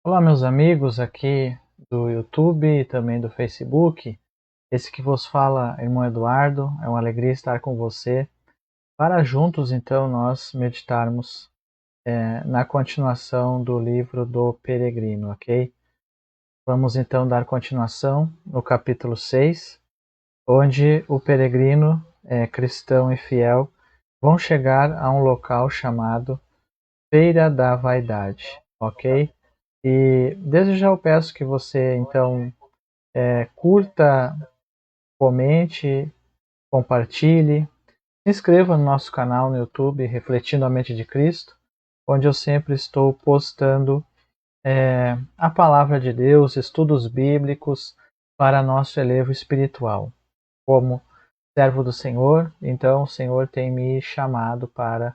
Olá, meus amigos aqui do YouTube e também do Facebook. Esse que vos fala, irmão Eduardo, é uma alegria estar com você para juntos então nós meditarmos na continuação do livro do Peregrino, ok? Vamos então dar continuação no capítulo 6, onde o peregrino cristão e fiel vão chegar a um local chamado Feira da Vaidade, ok? E desde já eu peço que você então curta, comente, compartilhe, se inscreva no nosso canal no YouTube Refletindo a Mente de Cristo, onde eu sempre estou postando a palavra de Deus, estudos bíblicos para nosso elevo espiritual. Como servo do Senhor, então o Senhor tem me chamado para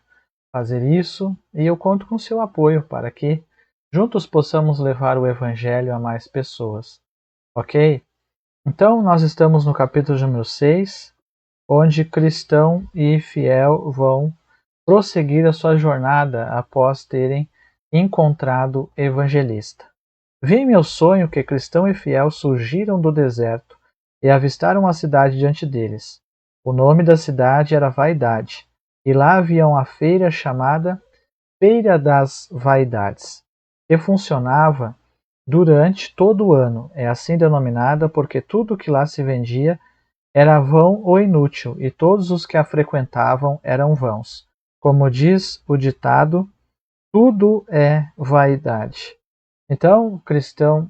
fazer isso e eu conto com seu apoio para que juntos possamos levar o Evangelho a mais pessoas, ok? Então, nós estamos no capítulo número 6, onde cristão e fiel vão prosseguir a sua jornada após terem encontrado evangelista. Vi em meu sonho que cristão e fiel surgiram do deserto e avistaram a cidade diante deles. O nome da cidade era Vaidade, e lá havia uma feira chamada Feira das Vaidades, que funcionava durante todo o ano. É assim denominada porque tudo que lá se vendia era vão ou inútil, e todos os que a frequentavam eram vãos. Como diz o ditado, tudo é vaidade. Então, o cristão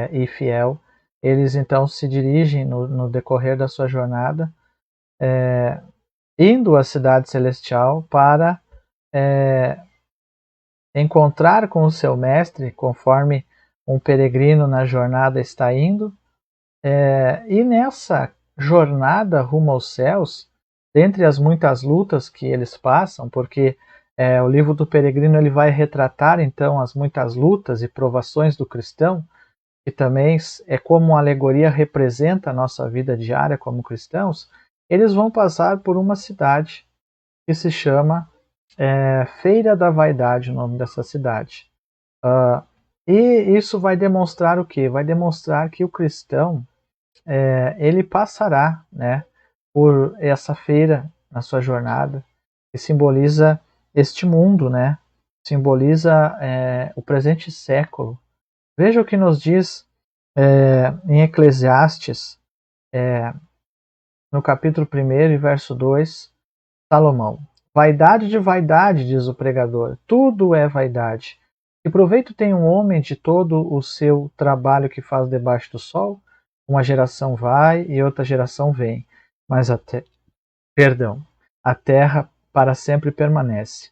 e fiel, eles então se dirigem no decorrer da sua jornada, indo à cidade celestial para encontrar com o seu mestre, conforme um peregrino na jornada está indo, e nessa jornada rumo aos céus, dentre as muitas lutas que eles passam, porque o livro do Peregrino ele vai retratar então as muitas lutas e provações do cristão, que também é como uma alegoria representa a nossa vida diária como cristãos. Eles vão passar por uma cidade que se chama Feira da Vaidade, o nome dessa cidade. E isso vai demonstrar o quê? Vai demonstrar que o cristão ele passará, né, por essa feira na sua jornada, que simboliza este mundo, né, simboliza o presente século. Veja o que nos diz em Eclesiastes, no capítulo 1 e verso 2, Salomão. Vaidade de vaidade, diz o pregador, tudo é vaidade. Que proveito tem um homem de todo o seu trabalho que faz debaixo do sol? Uma geração vai e outra geração vem, mas a terra para sempre permanece.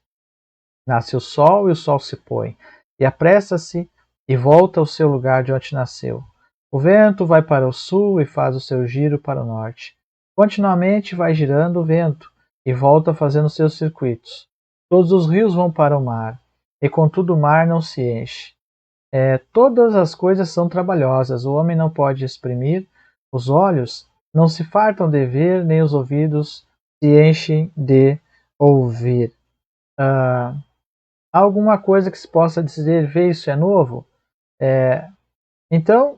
Nasce o sol e o sol se põe, e apressa-se e volta ao seu lugar de onde nasceu. O vento vai para o sul e faz o seu giro para o norte. Continuamente vai girando o vento e volta fazendo seus circuitos. Todos os rios vão para o mar, e contudo o mar não se enche. Todas as coisas são trabalhosas, o homem não pode exprimir, os olhos não se fartam de ver, nem os ouvidos se enchem de ouvir. Alguma coisa que se possa dizer, vê, isso é novo? Então,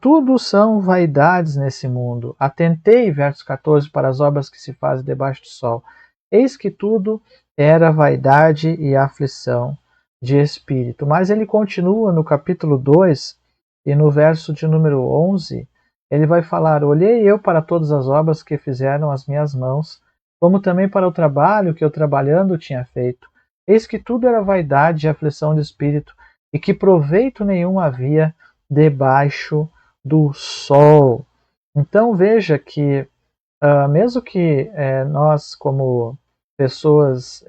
tudo são vaidades nesse mundo. Atentei, verso 14, para as obras que se fazem debaixo do sol. Eis que tudo era vaidade e aflição de espírito. Mas ele continua no capítulo 2 e no verso de número 11, ele vai falar: olhei eu para todas as obras que fizeram as minhas mãos, como também para o trabalho que eu trabalhando tinha feito. Eis que tudo era vaidade e aflição de espírito, e que proveito nenhum havia debaixo do sol. Então veja que mesmo que nós como pessoas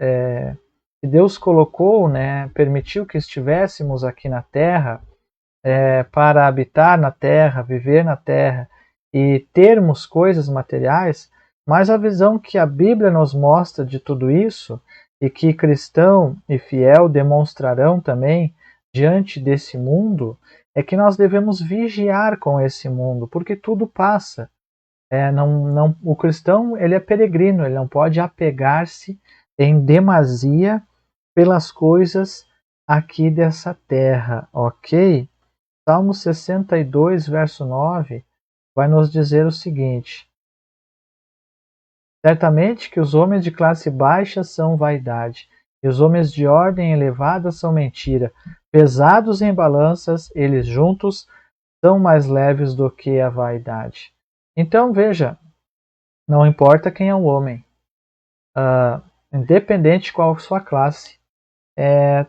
que Deus colocou, né, permitiu que estivéssemos aqui na Terra para habitar na Terra, viver na Terra e termos coisas materiais, mas a visão que a Bíblia nos mostra de tudo isso e que cristão e fiel demonstrarão também diante desse mundo é que nós devemos vigiar com esse mundo, porque tudo passa. O cristão ele é peregrino, ele não pode apegar-se em demasia pelas coisas aqui dessa terra, ok? Salmo 62, verso 9, vai nos dizer o seguinte: certamente que os homens de classe baixa são vaidade, e os homens de ordem elevada são mentira. Pesados em balanças, eles juntos são mais leves do que a vaidade. Então veja, não importa quem é o homem, independente qual a sua classe,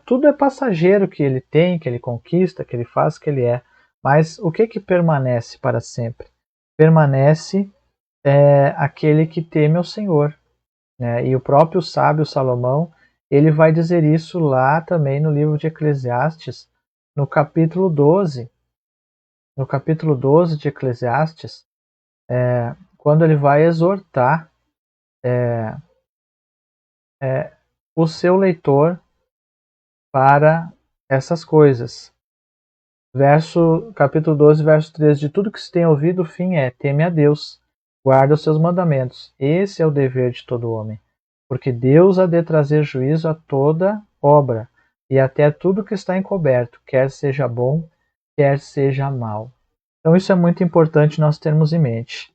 tudo é passageiro que ele tem, que ele conquista, que ele faz, que ele é. Mas o que permanece para sempre? Permanece aquele que teme ao Senhor. Né? E o próprio sábio Salomão, ele vai dizer isso lá também no livro de Eclesiastes, no capítulo 12. No capítulo 12 de Eclesiastes, quando ele vai exortar o seu leitor para essas coisas. Capítulo 12, verso 13. De tudo que se tem ouvido, o fim é: teme a Deus, guarda os seus mandamentos. Esse é o dever de todo homem. Porque Deus há de trazer juízo a toda obra, e até tudo que está encoberto, quer seja bom, quer seja mal. Então isso é muito importante nós termos em mente.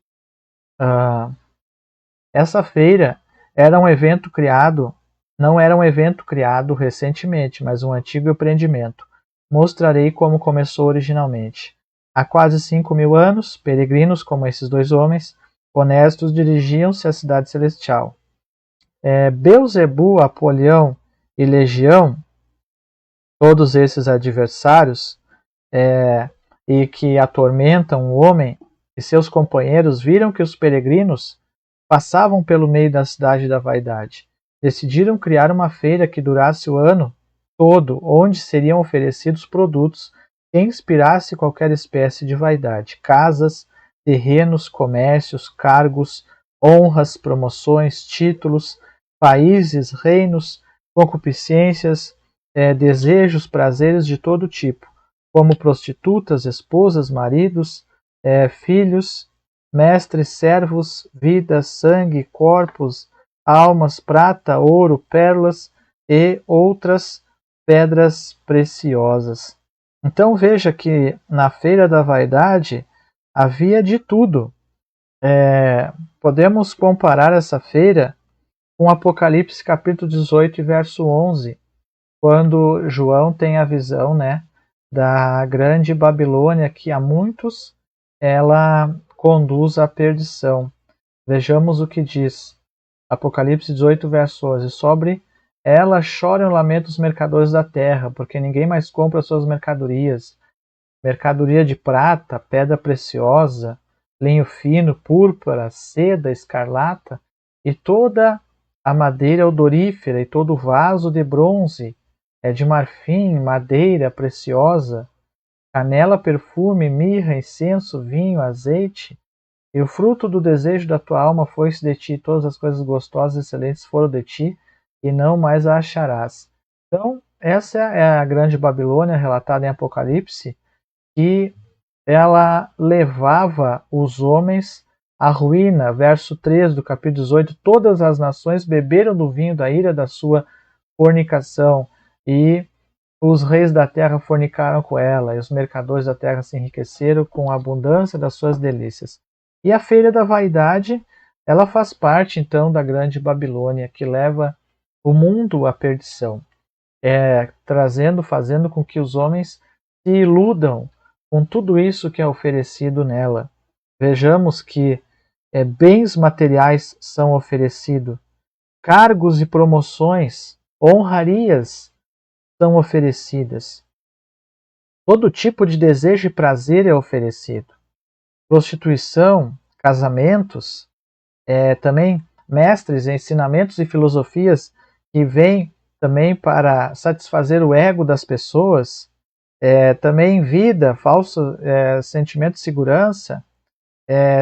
Essa feira era um evento criado, não era um evento criado recentemente, mas um antigo empreendimento. Mostrarei como começou originalmente. Há quase 5.000 anos, peregrinos como esses dois homens, honestos, dirigiam-se à cidade celestial. Beelzebu, Apolião e Legião, todos esses adversários e que atormentam o homem e seus companheiros, viram que os peregrinos passavam pelo meio da cidade da vaidade. Decidiram criar uma feira que durasse o ano todo, onde seriam oferecidos produtos que inspirasse qualquer espécie de vaidade: casas, terrenos, comércios, cargos, honras, promoções, títulos, países, reinos, concupiscências, desejos, prazeres de todo tipo, como prostitutas, esposas, maridos, filhos, mestres, servos, vida, sangue, corpos, almas, prata, ouro, pérolas e outras pedras preciosas. Então veja que na feira da vaidade havia de tudo. Podemos comparar essa feira com Apocalipse capítulo 18, verso 11, quando João tem a visão, né, da grande Babilônia, que a muitos ela conduz à perdição. Vejamos o que diz Apocalipse 18, verso 11. Sobre ela choram e lamentam os mercadores da terra, porque ninguém mais compra suas mercadorias. Mercadoria de prata, pedra preciosa, linho fino, púrpura, seda, escarlata, e toda a madeira odorífera, e todo o vaso de bronze, de marfim, madeira preciosa, canela, perfume, mirra, incenso, vinho, azeite. E o fruto do desejo da tua alma foi-se de ti, todas as coisas gostosas e excelentes foram de ti, e não mais a acharás. Então, essa é a grande Babilônia relatada em Apocalipse, que ela levava os homens à ruína. Verso 3 do capítulo 18: todas as nações beberam do vinho da ira da sua fornicação, e os reis da terra fornicaram com ela, e os mercadores da terra se enriqueceram com a abundância das suas delícias. E a feira da vaidade, ela faz parte então da grande Babilônia, que leva o mundo à perdição, fazendo com que os homens se iludam com tudo isso que é oferecido nela. Vejamos que bens materiais são oferecidos, cargos e promoções, honrarias são oferecidas. Todo tipo de desejo e prazer é oferecido. Prostituição, casamentos, também mestres, ensinamentos e filosofias que vêm também para satisfazer o ego das pessoas, também vida, falso sentimento de segurança,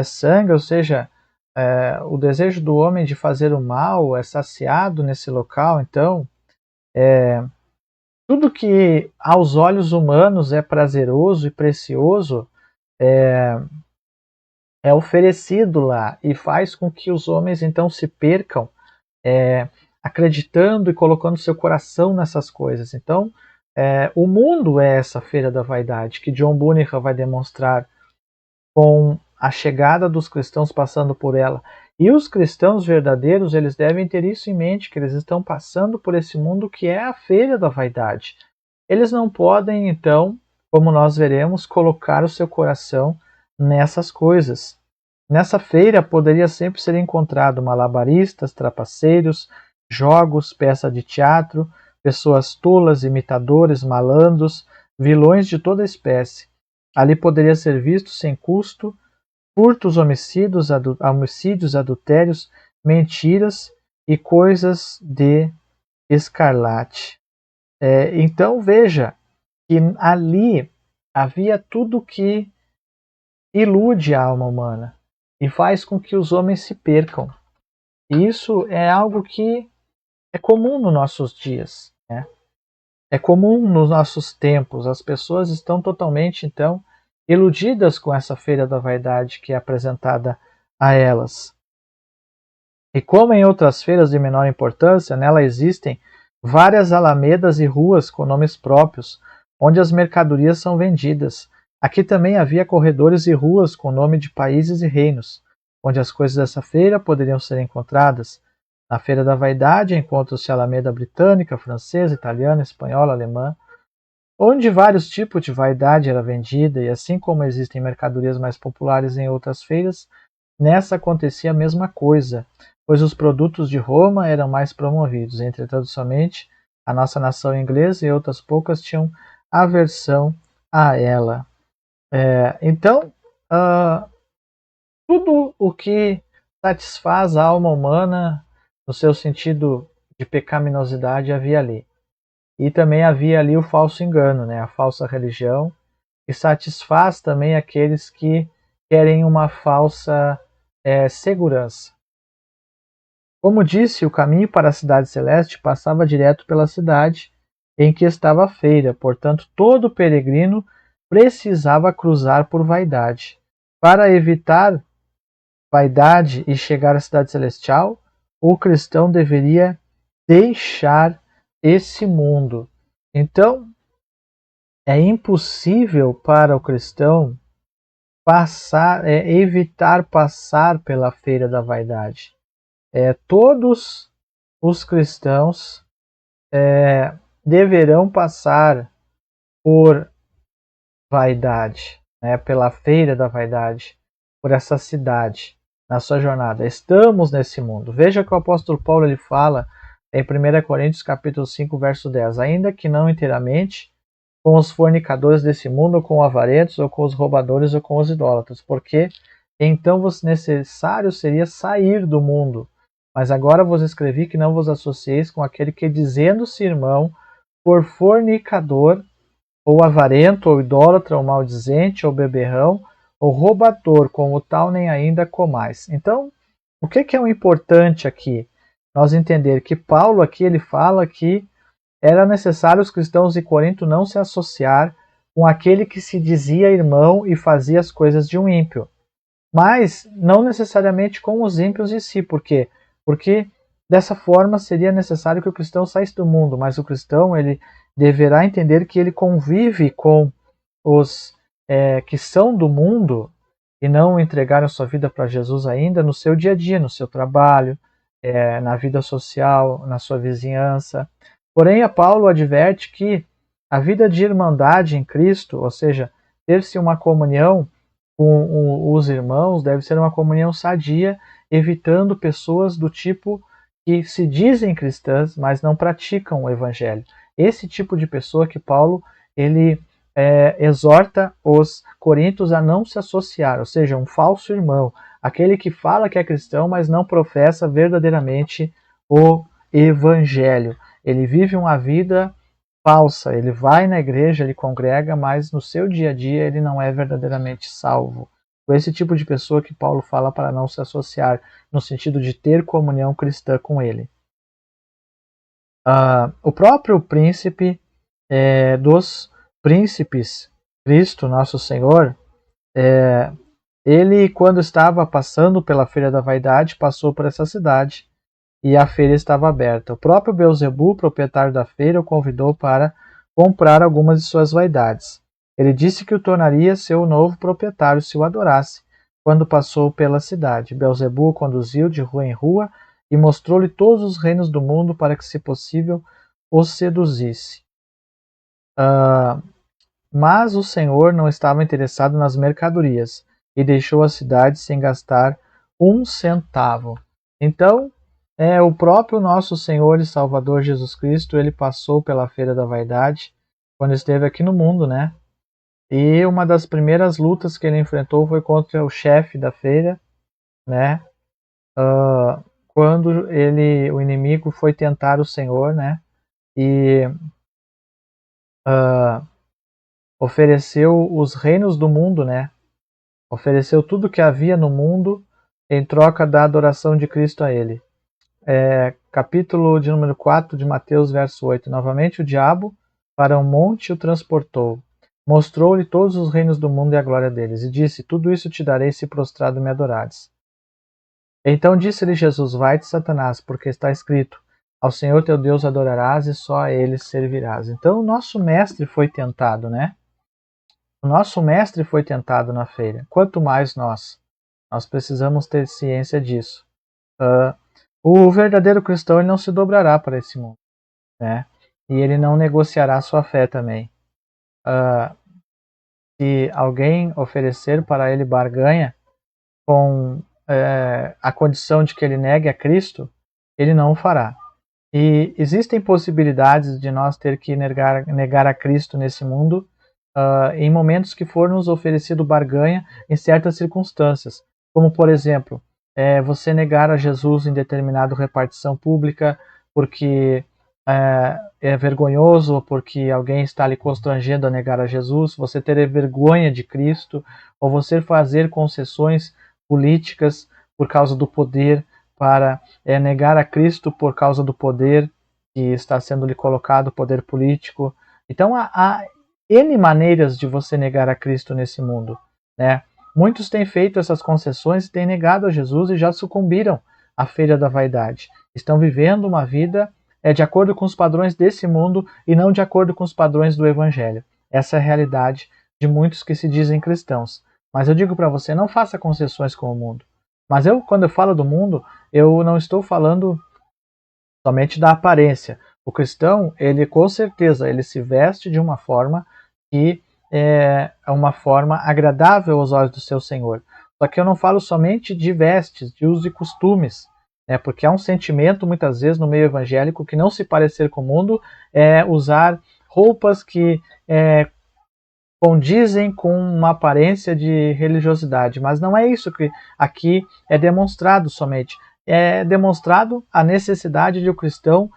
sangue, ou seja, o desejo do homem de fazer o mal é saciado nesse local. Então, tudo que aos olhos humanos é prazeroso e precioso é oferecido lá, e faz com que os homens então se percam, acreditando e colocando seu coração nessas coisas. Então, O mundo é essa feira da vaidade, que John Bunyan vai demonstrar com a chegada dos cristãos passando por ela. E os cristãos verdadeiros, eles devem ter isso em mente, que eles estão passando por esse mundo que é a feira da vaidade. Eles não podem, então, como nós veremos, colocar o seu coração nessas coisas. Nessa feira poderia sempre ser encontrado malabaristas, trapaceiros, jogos, peça de teatro, pessoas tolas, imitadores, malandros, vilões de toda espécie. Ali poderia ser visto sem custo furtos, homicídios, adultérios, mentiras e coisas de escarlate. Então veja que ali havia tudo que ilude a alma humana e faz com que os homens se percam. E isso é algo que é comum nos nossos dias, né? É comum nos nossos tempos. As pessoas estão totalmente, então, iludidas com essa feira da vaidade que é apresentada a elas. E como em outras feiras de menor importância, nela existem várias alamedas e ruas com nomes próprios, onde as mercadorias são vendidas. Aqui também havia corredores e ruas com nome de países e reinos, onde as coisas dessa feira poderiam ser encontradas. Na Feira da Vaidade encontra-se a Alameda britânica, francesa, italiana, espanhola, alemã, onde vários tipos de vaidade era vendida, e assim como existem mercadorias mais populares em outras feiras, nessa acontecia a mesma coisa, pois os produtos de Roma eram mais promovidos. Entretanto, somente a nossa nação inglesa e outras poucas tinham aversão a ela. Então, tudo o que satisfaz a alma humana no seu sentido de pecaminosidade havia ali. E também havia ali o falso engano, né? A falsa religião, que satisfaz também aqueles que querem uma falsa segurança. Como disse, o caminho para a cidade celeste passava direto pela cidade em que estava a feira, portanto todo peregrino precisava cruzar por vaidade. Para evitar vaidade e chegar à cidade celestial, o cristão deveria deixar esse mundo. Então, é impossível para o cristão evitar passar pela feira da vaidade. Todos os cristãos deverão passar por vaidade, né, pela feira da vaidade, por essa cidade, na sua jornada. Estamos nesse mundo. Veja que o apóstolo Paulo ele fala em 1 Coríntios capítulo 5, verso 10, ainda que não inteiramente com os fornicadores desse mundo, ou com avarentos, ou com os roubadores, ou com os idólatras, porque então vos necessário seria sair do mundo. Mas agora vos escrevi que não vos associeis com aquele que, dizendo-se irmão, por fornicador, ou avarento, ou idólatra, ou maldizente, ou beberrão, ou roubador, como tal nem ainda comais. Então, o que é o importante aqui? Nós entender que Paulo aqui ele fala que era necessário os cristãos de Corinto não se associar com aquele que se dizia irmão e fazia as coisas de um ímpio. Mas não necessariamente com os ímpios em si. Por quê? Porque dessa forma seria necessário que o cristão saísse do mundo, mas o cristão ele deverá entender que ele convive com os que são do mundo e não entregaram sua vida para Jesus ainda no seu dia a dia, no seu trabalho, na vida social, na sua vizinhança. Porém, a Paulo adverte que a vida de irmandade em Cristo, ou seja, ter-se uma comunhão com os irmãos, deve ser uma comunhão sadia, evitando pessoas do tipo que se dizem cristãs, mas não praticam o evangelho. Esse tipo de pessoa que Paulo ele exorta os coríntios a não se associar, ou seja, um falso irmão, aquele que fala que é cristão, mas não professa verdadeiramente o evangelho. Ele vive uma vida falsa, ele vai na igreja, ele congrega, mas no seu dia a dia ele não é verdadeiramente salvo. Com esse tipo de pessoa que Paulo fala para não se associar, no sentido de ter comunhão cristã com ele. O próprio príncipe dos príncipes, Cristo, nosso Senhor, ele, quando estava passando pela Feira da Vaidade, passou por essa cidade e a feira estava aberta. O próprio Beelzebul, proprietário da feira, o convidou para comprar algumas de suas vaidades. Ele disse que o tornaria seu novo proprietário se o adorasse, quando passou pela cidade. Beelzebu o conduziu de rua em rua e mostrou-lhe todos os reinos do mundo para que, se possível, o seduzisse. Mas o Senhor não estava interessado nas mercadorias e deixou a cidade sem gastar um centavo. Então, o próprio nosso Senhor e Salvador Jesus Cristo, ele passou pela Feira da Vaidade quando esteve aqui no mundo, né? E uma das primeiras lutas que ele enfrentou foi contra o chefe da feira, né? Quando o inimigo foi tentar o Senhor, né? E ofereceu os reinos do mundo, né? Ofereceu tudo que havia no mundo em troca da adoração de Cristo a ele. Capítulo de número 4 de Mateus, verso 8. Novamente o diabo para um monte o transportou. Mostrou-lhe todos os reinos do mundo e a glória deles, e disse: tudo isso te darei se prostrado me adorares. Então disse-lhe Jesus: vai-te, Satanás, porque está escrito: ao Senhor teu Deus adorarás e só a ele servirás. Então o nosso mestre foi tentado, né? O nosso mestre foi tentado na feira. Quanto mais nós. Nós precisamos ter ciência disso. O verdadeiro cristão, ele não se dobrará para esse mundo, né? E ele não negociará sua fé também. Se alguém oferecer para ele barganha com a condição de que ele negue a Cristo, ele não o fará. E existem possibilidades de nós ter que negar a Cristo nesse mundo em momentos que for nos oferecido barganha em certas circunstâncias, como por exemplo, você negar a Jesus em determinada repartição pública porque é vergonhoso ou porque alguém está lhe constrangendo a negar a Jesus, você ter vergonha de Cristo, ou você fazer concessões políticas por causa do poder, para negar a Cristo por causa do poder que está sendo lhe colocado, poder político. Então há N maneiras de você negar a Cristo nesse mundo, né? Muitos têm feito essas concessões e têm negado a Jesus e já sucumbiram à feira da vaidade. Estão vivendo uma vida de acordo com os padrões desse mundo e não de acordo com os padrões do Evangelho. Essa é a realidade de muitos que se dizem cristãos. Mas eu digo para você, não faça concessões com o mundo. Mas quando eu falo do mundo, eu não estou falando somente da aparência. O cristão, ele com certeza, ele se veste de uma forma que é uma forma agradável aos olhos do seu Senhor. Só que eu não falo somente de vestes, de usos e costumes, né? Porque há um sentimento, muitas vezes, no meio evangélico, que não se parecer com o mundo é usar roupas que condizem com uma aparência de religiosidade, mas não é isso que aqui é demonstrado somente. É demonstrado a necessidade de o cristão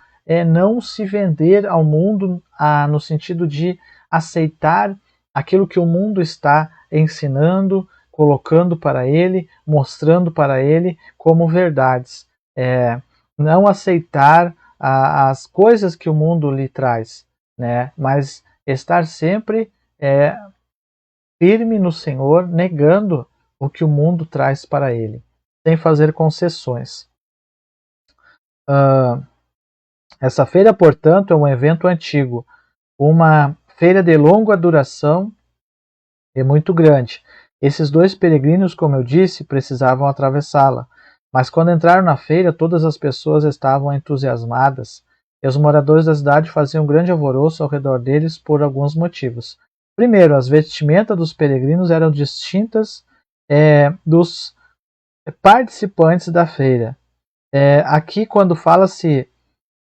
não se vender ao mundo no sentido de aceitar aquilo que o mundo está ensinando, colocando para ele, mostrando para ele como verdades. Não aceitar as coisas que o mundo lhe traz, né? Mas estar sempre firme no Senhor, negando o que o mundo traz para ele, sem fazer concessões. Essa feira, portanto, é um evento antigo, uma feira de longa duração e muito grande. Esses dois peregrinos, como eu disse, precisavam atravessá-la, mas quando entraram na feira, todas as pessoas estavam entusiasmadas, e os moradores da cidade faziam um grande alvoroço ao redor deles por alguns motivos. Primeiro, as vestimentas dos peregrinos eram distintas dos participantes da feira. Aqui, quando fala-se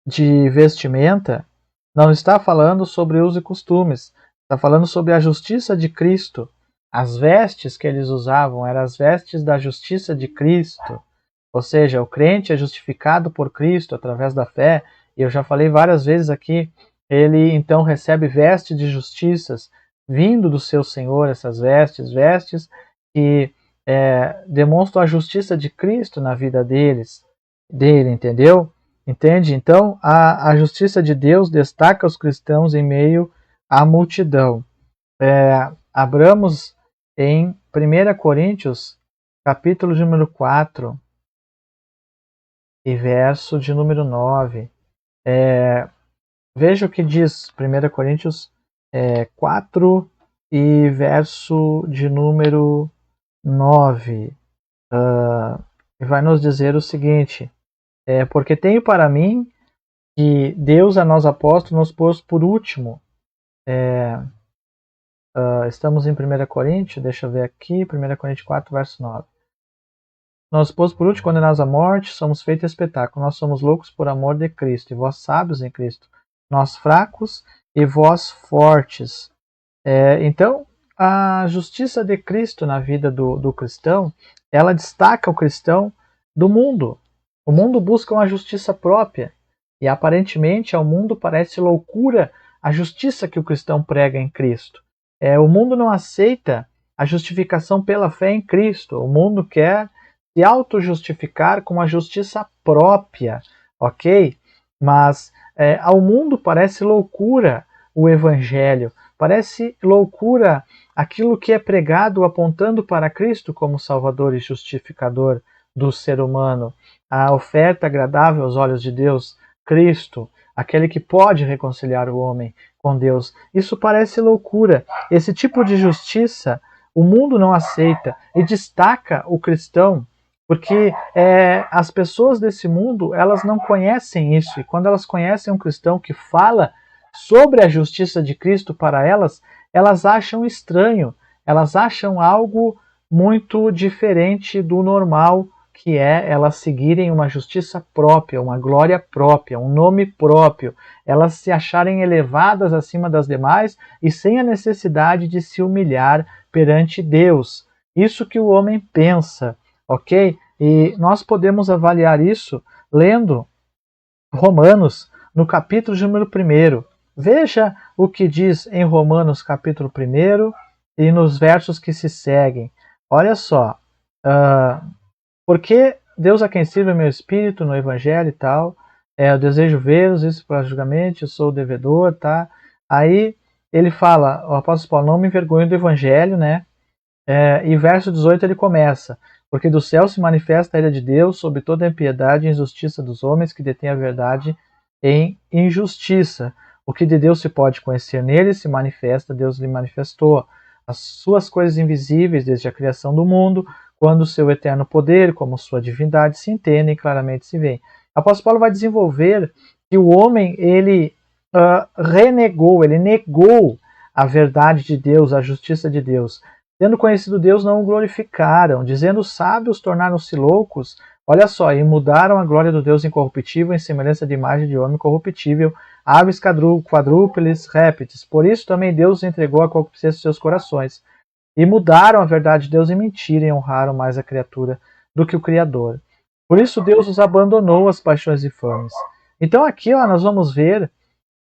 de vestimenta, não está falando sobre usos e costumes, está falando sobre a justiça de Cristo. As vestes que eles usavam eram as vestes da justiça de Cristo, ou seja, o crente é justificado por Cristo através da fé, e eu já falei várias vezes aqui, ele então recebe vestes de justiças, vindo do seu Senhor, essas vestes que demonstram a justiça de Cristo na vida dele, entendeu? Entende? Então, a justiça de Deus destaca os cristãos em meio à multidão. Abramos em 1 Coríntios, capítulo de número 4, e verso de número 9. Veja o que diz 1 Coríntios 4 e verso de número 9. Vai nos dizer o seguinte: porque tenho para mim que Deus a nós apóstolos nos pôs por último. Estamos em 1 Coríntios, deixa eu ver aqui, 1 Coríntios 4, verso 9. Nós pôs por último condenados à morte, somos feitos espetáculo. Nós somos loucos por amor de Cristo, e vós sábios em Cristo. Nós fracos e vós fortes. Então, a justiça de Cristo na vida do cristão, ela destaca o cristão do mundo. O mundo busca uma justiça própria. E aparentemente ao mundo parece loucura a justiça que o cristão prega em Cristo. O mundo não aceita a justificação pela fé em Cristo. O mundo quer se auto-justificar com uma justiça própria, ok? Mas ao mundo parece loucura o Evangelho, parece loucura aquilo que é pregado apontando para Cristo como Salvador e justificador do ser humano. A oferta agradável aos olhos de Deus, Cristo, aquele que pode reconciliar o homem com Deus. Isso parece loucura. Esse tipo de justiça o mundo não aceita e destaca o cristão, porque as pessoas desse mundo, elas não conhecem isso. E quando elas conhecem um cristão que fala sobre a justiça de Cristo para elas, elas acham estranho, elas acham algo muito diferente do normal, que é elas seguirem uma justiça própria, uma glória própria, um nome próprio, elas se acharem elevadas acima das demais e sem a necessidade de se humilhar perante Deus. Isso que o homem pensa, ok? E nós podemos avaliar isso lendo Romanos, no capítulo de número 1. Veja o que diz em Romanos, capítulo 1, e nos versos que se seguem. Olha só, porque Deus a quem sirva meu espírito no Evangelho e tal, eu desejo vê-los, isso para julgamento, eu sou o devedor, tá? Aí ele fala, o apóstolo Paulo, não me envergonho do Evangelho, né? E verso 18 ele começa, porque do céu se manifesta a ira de Deus sobre toda a impiedade e injustiça dos homens que detêm a verdade em injustiça. O que de Deus se pode conhecer nele se manifesta, Deus lhe manifestou. As suas coisas invisíveis desde a criação do mundo, quando o seu eterno poder, como sua divindade, se entendem e claramente se veem. O apóstolo Paulo vai desenvolver que o homem, ele renegou, ele negou a verdade de Deus, a justiça de Deus. Tendo conhecido Deus, não o glorificaram, dizendo sábios, tornaram-se loucos, olha só, e mudaram a glória do Deus incorruptível em semelhança de imagem de homem corruptível, aves quadrúpedes, répteis. Por isso também Deus entregou a concupiscência dos seus corações. E mudaram a verdade de Deus em mentira e honraram mais a criatura do que o Criador. Por isso Deus os abandonou às paixões infames. Então aqui nós vamos ver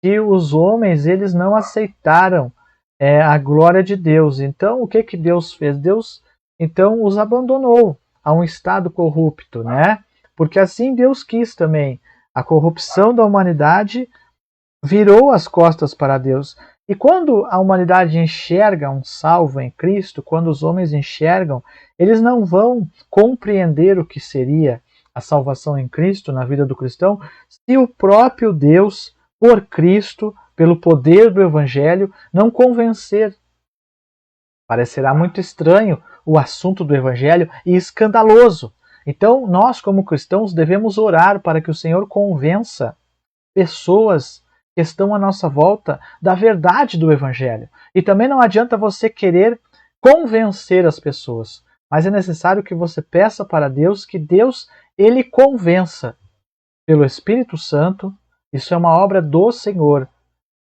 que os homens eles não aceitaram a glória de Deus. Então o que Deus fez? Deus então os abandonou a um estado corrupto, né? Porque assim Deus quis também. A corrupção da humanidade virou as costas para Deus. E quando a humanidade enxerga um salvo em Cristo, quando os homens enxergam, eles não vão compreender o que seria a salvação em Cristo na vida do cristão, se o próprio Deus, por Cristo, pelo poder do Evangelho, não convencer. Parecerá muito estranho o assunto do Evangelho e escandaloso. Então, nós, como cristãos, devemos orar para que o Senhor convença pessoas que estão à nossa volta da verdade do Evangelho. E também não adianta você querer convencer as pessoas, mas é necessário que você peça para Deus que Deus ele convença pelo Espírito Santo. Isso é uma obra do Senhor,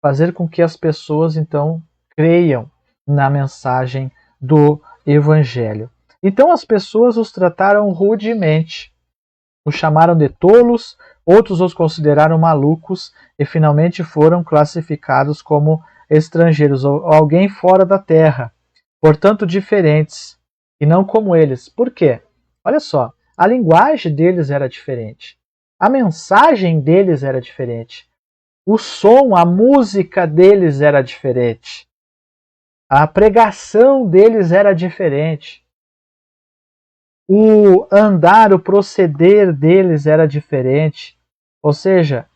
fazer com que as pessoas então creiam na mensagem do Evangelho. Então as pessoas os trataram rudemente, os chamaram de tolos, outros os consideraram malucos e finalmente foram classificados como estrangeiros ou alguém fora da terra, portanto diferentes e não como eles. Por quê? Olha só, a linguagem deles era diferente, a mensagem deles era diferente, o som, a música deles era diferente, a pregação deles era diferente. O andar, o proceder deles era diferente. Ou seja,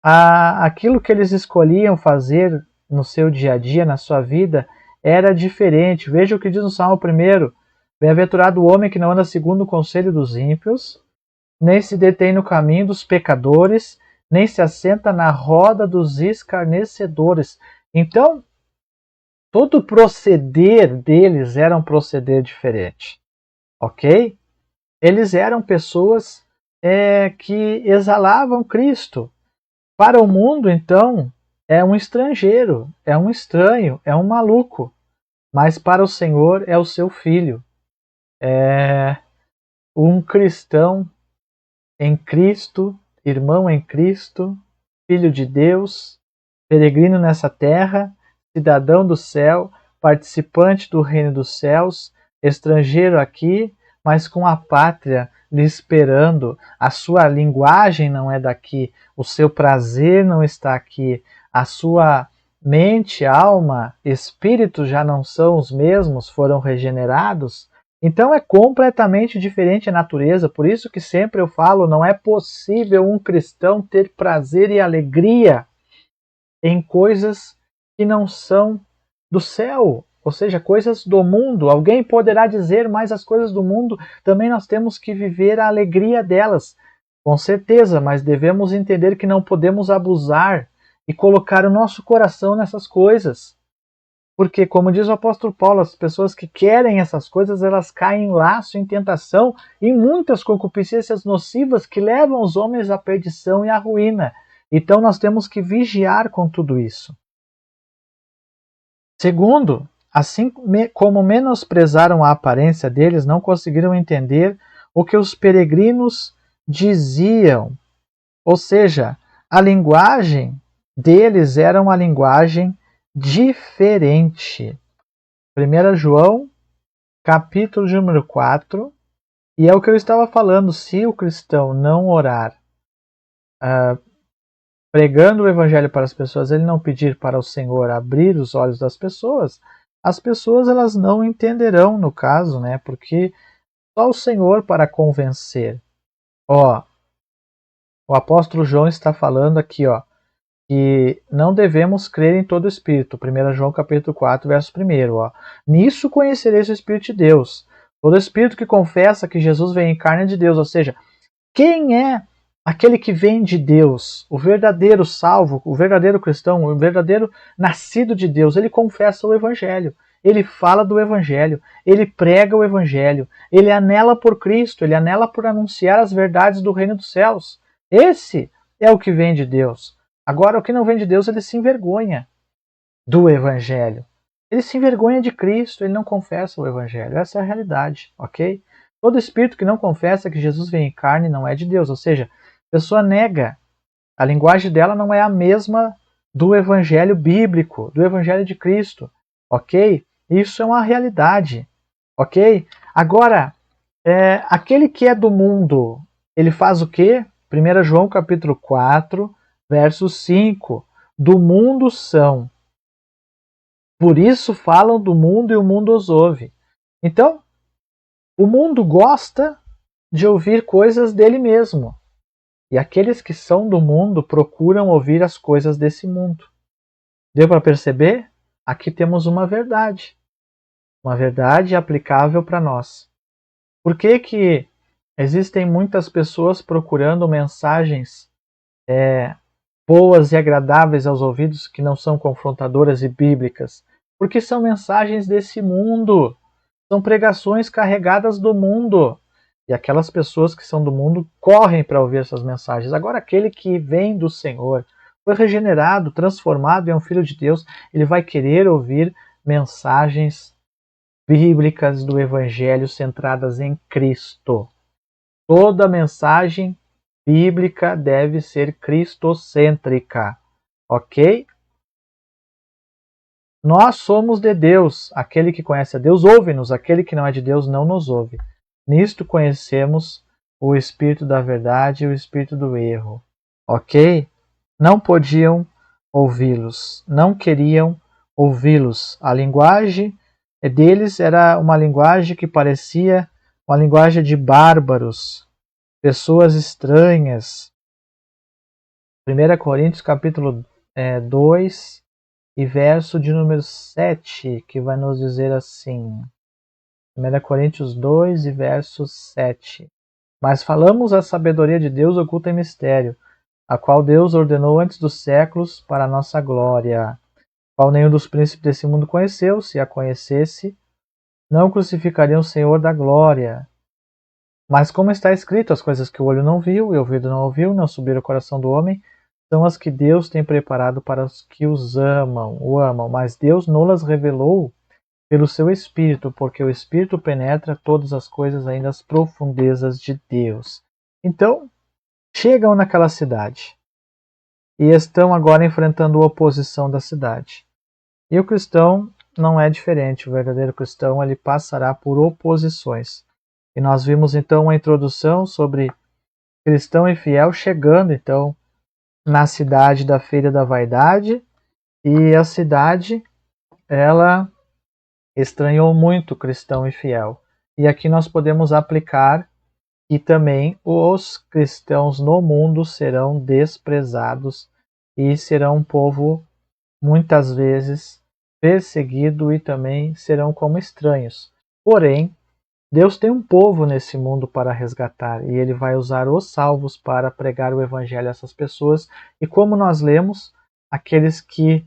aquilo que eles escolhiam fazer no seu dia a dia, na sua vida, era diferente. Veja o que diz no Salmo 1. Bem-aventurado o homem que não anda segundo o conselho dos ímpios, nem se detém no caminho dos pecadores, nem se assenta na roda dos escarnecedores. Então, todo o proceder deles era um proceder diferente, ok? Eles eram pessoas que exalavam Cristo. Para o mundo, então, é um estrangeiro, é um estranho, é um maluco. Mas para o Senhor é o seu filho. É um cristão em Cristo, irmão em Cristo, filho de Deus, peregrino nessa terra, cidadão do céu, participante do reino dos céus, estrangeiro aqui, mas com a pátria lhe esperando. A sua linguagem não é daqui, o seu prazer não está aqui, a sua mente, alma, espírito já não são os mesmos, foram regenerados. Então é completamente diferente a natureza, por isso que sempre eu falo, não é possível um cristão ter prazer e alegria em coisas que não são do céu, ou seja, coisas do mundo. Alguém poderá dizer, mas as coisas do mundo também nós temos que viver a alegria delas, com certeza, mas devemos entender que não podemos abusar e colocar o nosso coração nessas coisas. Porque, como diz o apóstolo Paulo, as pessoas que querem essas coisas, elas caem em laço, em tentação, e muitas concupiscências nocivas que levam os homens à perdição e à ruína. Então nós temos que vigiar com tudo isso. Segundo, assim como menosprezaram a aparência deles, não conseguiram entender o que os peregrinos diziam. Ou seja, a linguagem deles era uma linguagem diferente. 1 João, capítulo número 4, e é o que eu estava falando, se o cristão não orar, pregando o evangelho para as pessoas, ele não pedir para o Senhor abrir os olhos das pessoas, as pessoas elas não entenderão no caso, né? Porque só o Senhor para convencer. Ó, o apóstolo João está falando aqui, ó, que não devemos crer em todo o Espírito. 1 João capítulo 4, verso 1. Ó. Nisso conhecereis o Espírito de Deus. Todo Espírito que confessa que Jesus vem em carne é de Deus. Ou seja, quem é aquele que vem de Deus? O verdadeiro salvo, o verdadeiro cristão, o verdadeiro nascido de Deus. Ele confessa o Evangelho. Ele fala do Evangelho. Ele prega o Evangelho. Ele anela por Cristo. Ele anela por anunciar as verdades do reino dos céus. Esse é o que vem de Deus. Agora, o que não vem de Deus, ele se envergonha do Evangelho. Ele se envergonha de Cristo, ele não confessa o Evangelho. Essa é a realidade, ok? Todo espírito que não confessa que Jesus vem em carne não é de Deus. Ou seja, a pessoa nega. A linguagem dela não é a mesma do Evangelho bíblico, do Evangelho de Cristo, ok? Isso é uma realidade, ok? Agora, aquele que é do mundo, ele faz o quê? 1 João capítulo 4, verso 5, do mundo são. Por isso falam do mundo e o mundo os ouve. Então, o mundo gosta de ouvir coisas dele mesmo. E aqueles que são do mundo procuram ouvir as coisas desse mundo. Deu para perceber? Aqui temos uma verdade. Uma verdade aplicável para nós. Por que existem muitas pessoas procurando mensagens boas e agradáveis aos ouvidos que não são confrontadoras e bíblicas? Porque são mensagens desse mundo, são pregações carregadas do mundo, e aquelas pessoas que são do mundo correm para ouvir essas mensagens. Agora aquele que vem do Senhor, foi regenerado, transformado em um filho de Deus, ele vai querer ouvir mensagens bíblicas do Evangelho centradas em Cristo. Toda mensagem bíblica deve ser cristocêntrica, ok? Nós somos de Deus. Aquele que conhece a Deus ouve-nos, aquele que não é de Deus não nos ouve. Nisto conhecemos o espírito da verdade e o espírito do erro, ok? Não podiam ouvi-los, não queriam ouvi-los. A linguagem deles era uma linguagem que parecia uma linguagem de bárbaros, pessoas estranhas. 1 Coríntios capítulo 2, e verso de número 7, que vai nos dizer assim, 1 Coríntios 2 e verso 7. Mas falamos a sabedoria de Deus oculta em mistério, a qual Deus ordenou antes dos séculos para a nossa glória, qual nenhum dos príncipes desse mundo conheceu, se a conhecesse, não crucificariam o Senhor da glória. Mas como está escrito, as coisas que o olho não viu e o ouvido não ouviu, não subiram ao coração do homem, são as que Deus tem preparado para os que o amam, mas Deus não-las revelou pelo seu Espírito, porque o Espírito penetra todas as coisas, ainda as profundezas de Deus. Então, chegam naquela cidade e estão agora enfrentando a oposição da cidade. E o cristão não é diferente, o verdadeiro cristão ele passará por oposições. E nós vimos então uma introdução sobre cristão e fiel chegando então na cidade da Feira da Vaidade, e a cidade ela estranhou muito cristão e fiel. E aqui nós podemos aplicar que também os cristãos no mundo serão desprezados e serão um povo muitas vezes perseguido e também serão como estranhos. Porém, Deus tem um povo nesse mundo para resgatar e ele vai usar os salvos para pregar o evangelho a essas pessoas. E como nós lemos, aqueles que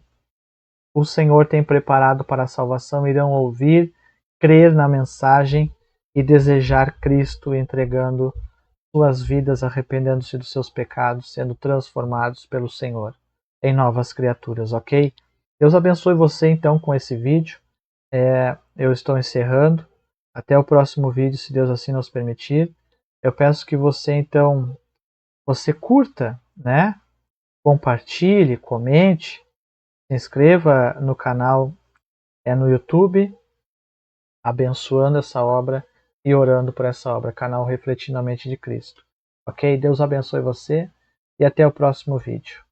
o Senhor tem preparado para a salvação irão ouvir, crer na mensagem e desejar Cristo, entregando suas vidas, arrependendo-se dos seus pecados, sendo transformados pelo Senhor em novas criaturas, ok? Deus abençoe você então com esse vídeo. Eu estou encerrando. Até o próximo vídeo, se Deus assim nos permitir. Eu peço que você então, você curta, né? Compartilhe, comente, se inscreva no canal no YouTube, abençoando essa obra e orando por essa obra, canal Refletindo a Mente de Cristo. Ok? Deus abençoe você e até o próximo vídeo.